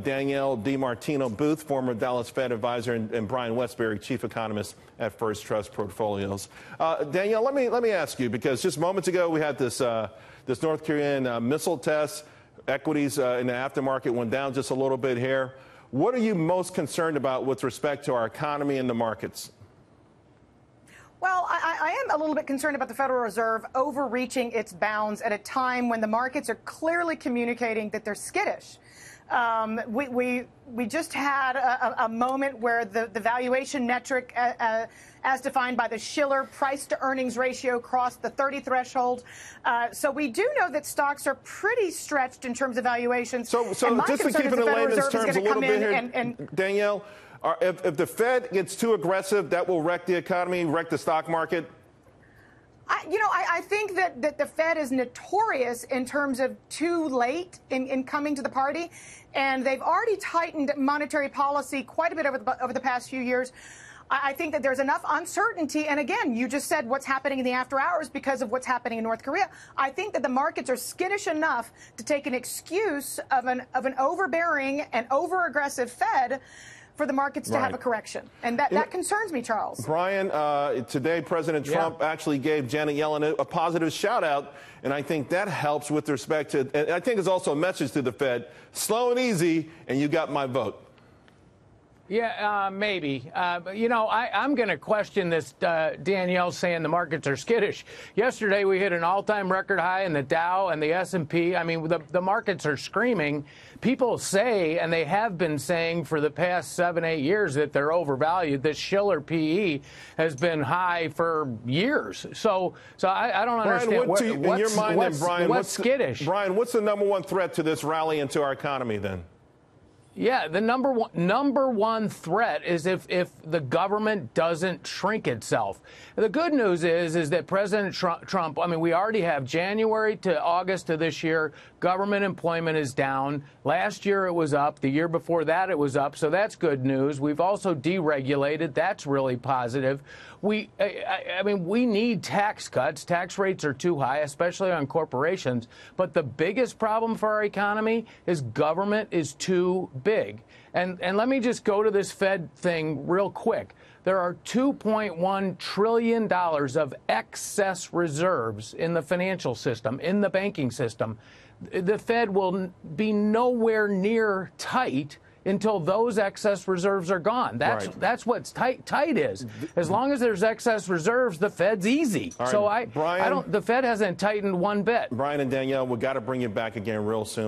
Danielle DiMartino Booth, former Dallas Fed advisor, and Brian Wesbury, chief economist at First Trust Portfolios. Danielle, let me ask you, because just moments ago we had this North Korean missile test. Equities in the aftermarket went down just a little bit here. What are you most concerned about with respect to our economy and the markets? Well, I am a little bit concerned about the Federal Reserve overreaching its bounds at a time when the markets are clearly communicating that they're skittish. We just had a moment where the valuation metric, as defined by the Shiller price-to-earnings ratio, crossed the 30 threshold. So we do know that stocks are pretty stretched in terms of valuations. So just to keep it in layman's terms a little bit here, Danielle, if the Fed gets too aggressive, that will wreck the economy, wreck the stock market? I think that the Fed is notorious in terms of too late in coming to the party, and they've already tightened monetary policy quite a bit over the past few years. I think that there's enough uncertainty, and again, you just said what's happening in the after hours because of what's happening in North Korea. I think that the markets are skittish enough to take an excuse of an overbearing and over-aggressive Fed for the markets to have a correction. And that concerns me, Charles. Brian, today President Trump actually gave Janet Yellen a positive shout-out, and I think that helps with respect to, and I think it's also a message to the Fed, slow and easy, and you got my vote. Yeah, maybe. I'm going to question this, Danielle saying the markets are skittish. Yesterday, we hit an all-time record high in the Dow and the S&P. I mean, the markets are screaming. People say, and they have been saying for the past 7-8 years, that they're overvalued. This Shiller PE has been high for years. So I don't understand. What's skittish? Brian, what's the number one threat to this rally and to our economy then? Yeah, the number one threat is if the government doesn't shrink itself. The good news is that President Trump, I mean, we already have January to August of this year, government employment is down. Last year it was up. The year before that it was up. So that's good news. We've also deregulated. That's really positive. We need tax cuts. Tax rates are too high, especially on corporations. But the biggest problem for our economy is government is too big. And let me just go to this Fed thing real quick. There are $2.1 trillion of excess reserves in the financial system, in the banking system. The Fed will be nowhere near tight until those excess reserves are gone. That's what tight is. As long as there's excess reserves, the Fed's easy. Right, so Brian, the Fed hasn't tightened one bit. Brian and Danielle, we got to bring you back again real soon.